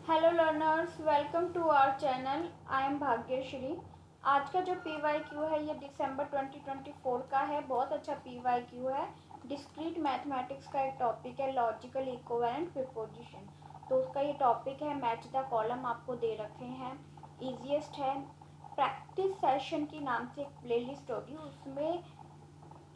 Hello learners, welcome to our channel. I am Bhagyashree. आज का जो PYQ है ये दिसंबर 2024 का है। बहुत अच्छा PYQ है। डिस्क्रीट मैथमेटिक्स का एक टॉपिक है, लॉजिकल इक्विवेलेंट प्रीपोजिशन। तो उसका ये टॉपिक है। मैच द कॉलम आपको दे रखे हैं, ईजीएस्ट है। प्रैक्टिस सेशन की नाम से एक प्लेलिस्ट होगी, उसमें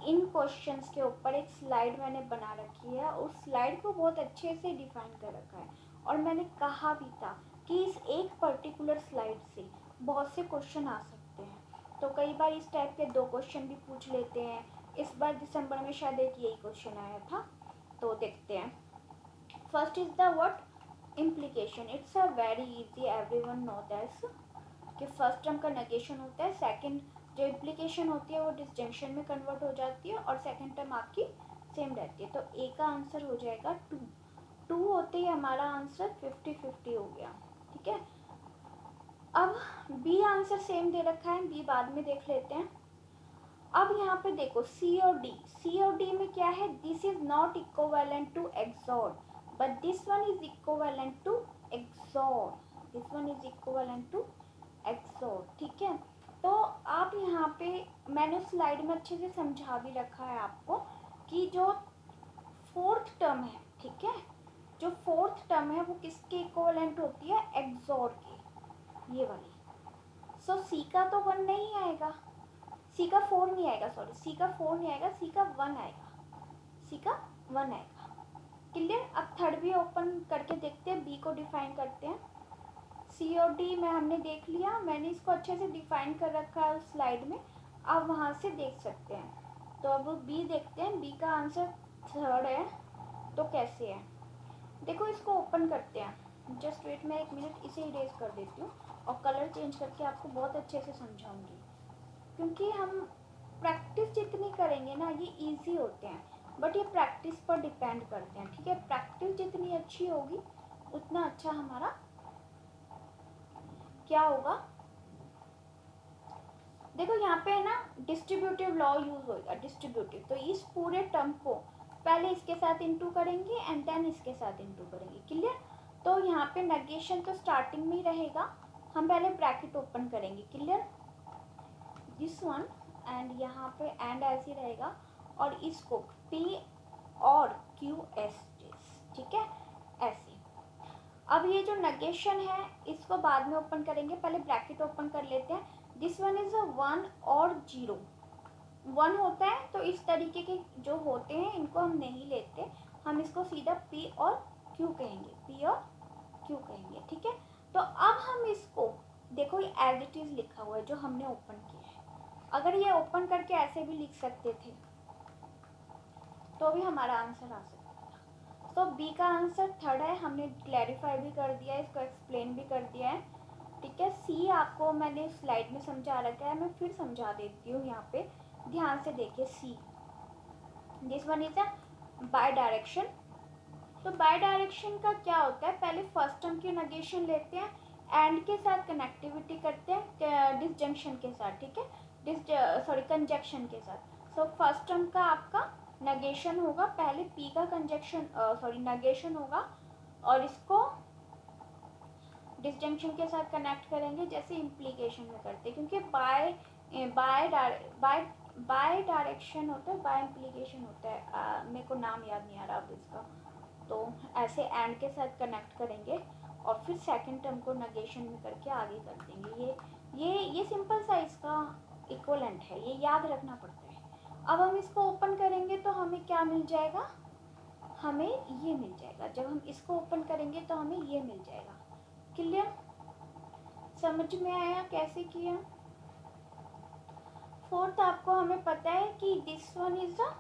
इन क्वेश्चंस के ऊपर एक स्लाइड मैंने बना रखी है। उस स्लाइड को बहुत अच्छे से डिफाइन कर रखा है और मैंने कहा भी था कि इस एक पर्टिकुलर स्लाइड से बहुत से क्वेश्चन आ सकते हैं। तो कई बार इस टाइप के 2 क्वेश्चन भी पूछ लेते हैं। इस बार दिसंबर में शायद एक यही क्वेश्चन आया था, तो देखते हैं। First is the what implication. It's a very easy, everyone know that's कि फर्स्ट टर्म का नेगेशन होता है, सेकंड जो इम्प्लीकेशन होती है वो डिसजंक्शन में कन्वर्ट हो जाती है और सेकंड टर्म आपकी सेम रहती है। तो ए का आंसर हो जाएगा 2 होते ही हमारा आंसर 50-50 हो गया। ठीक है, अब बी आंसर सेम दे रखा है, बी बाद में देख लेते हैं। अब यहाँ पे देखो सी और डी में क्या है, this is not equivalent to XOR but this one is equivalent to XOR, this one is equivalent to XOR. ठीक है, तो आप यहाँ पे मैंने स्लाइड में अच्छे से समझा भी रखा है आपको कि जो फोर्थ टर्म है, ठीक है, जो फोर्थ टर्म है वो किसके इक्विवेलेंट होती है, एक्सॉर के, ये वाली। सो सी का तो 1 नहीं आएगा, सी का 4 नहीं आएगा, सॉरी सी का 4 नहीं आएगा, सी का 1 आएगा, सी का 1 आएगा। क्लियर। अब थर्ड भी ओपन करके देखते हैं, बी को डिफाइन करते हैं। सी और डी में हमने देख लिया, मैंने इसको अच्छे से डिफाइन कर रखा है उस स्लाइड में, आप वहाँ से देख सकते हैं। तो अब बी देखते हैं, बी का आंसर 3 है, तो कैसे है देखो, इसको ओपन करते हैं। जस्ट वेट, मैं 1 मिनट इसे इरेज कर देती हूँ और कलर चेंज करके आपको बहुत अच्छे से समझाऊंगी, क्योंकि हम प्रैक्टिस जितनी करेंगे ना ये इजी होते हैं, बट ये प्रैक्टिस पर डिपेंड करते हैं। ठीक है, प्रैक्टिस जितनी अच्छी होगी उतना अच्छा हमारा क्या होगा। देखो यहाँ पे है ना, डिस्ट्रीब्यूटिव लॉ यूज होगा, डिस्ट्रीब्यूटिव। तो इस पूरे टर्म को पहले इसके साथ इंटू करेंगे एंड देन इसके साथ इंटू करेंगे। क्लियर। तो यहाँ पे नेगेशन तो स्टार्टिंग में ही रहेगा, हम पहले ब्रैकेट ओपन करेंगे। क्लियर, दिस वन एंड यहाँ पे एंड ऐसे रहेगा और इसको P और QS, ठीक है, ऐसे। अब ये जो नेगेशन है इसको बाद में ओपन करेंगे, पहले ब्रैकेट ओपन कर लेते हैं। दिस वन इज अ 1 और 0, 1 होता है तो इस तरीके के जो होते हैं इनको हम नहीं लेते, हम इसको सीधा P और Q कहेंगे, P और Q कहेंगे। ठीक है, तो अब हम इसको देखो, ये एज इट इज लिखा हुआ है जो हमने ओपन किया है। अगर ये ओपन करके ऐसे भी लिख सकते थे तो भी हमारा आंसर आ सकता था। तो बी का आंसर 3 है, हमने क्लैरिफाई भी कर दिया है, इसको एक्सप्लेन भी कर दिया है। ठीक है, सी आपको मैंने स्लाइड में समझा रखा है, मैं फिर समझा देती हूँ। यहाँ पे ध्यान से देखिए, see this one is a bi direction. तो बाय डायरेक्शन का क्या होता है, पहले फर्स्ट टर्म की नेगेशन लेते हैं, एंड के साथ कनेक्टिविटी करते हैं डिसजंक्शन के साथ। ठीक है, कंजक्शन के साथ। सो फर्स्ट टर्म का आपका नेगेशन होगा, पहले पी का कंजक्शन नेगेशन होगा और इसको डिसजंक्शन के साथ कनेक्ट करेंगे जैसे इम्प्लीकेशन में करते हैं, क्योंकि बाय डायरेक्शन होता है, बाय इम्प्लीकेशन होता है, मेरे को नाम याद नहीं आ रहा अब इसका। तो ऐसे एंड के साथ कनेक्ट करेंगे और फिर सेकंड टर्म को नेगेशन में करके आगे कर देंगे। ये सिंपल सा इसका इक्वलेंट है, ये याद रखना पड़ता है। अब हम इसको ओपन करेंगे तो हमें क्या मिल जाएगा, हमें ये मिल जाएगा। जब हम इसको ओपन करेंगे तो हमें ये मिल जाएगा। क्लियर, समझ में आया कैसे किया। फोर्थ आपको हमें पता है कि दिस वन इज द,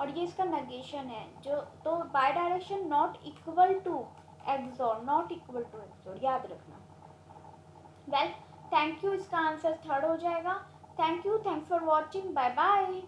और ये इसका नेगेशन है जो, तो bi direction not equal to XOR, not equal to XOR, याद रखना। वेल, थैंक यू, इसका आंसर 3 हो जाएगा। Thank you, thanks for watching, bye bye.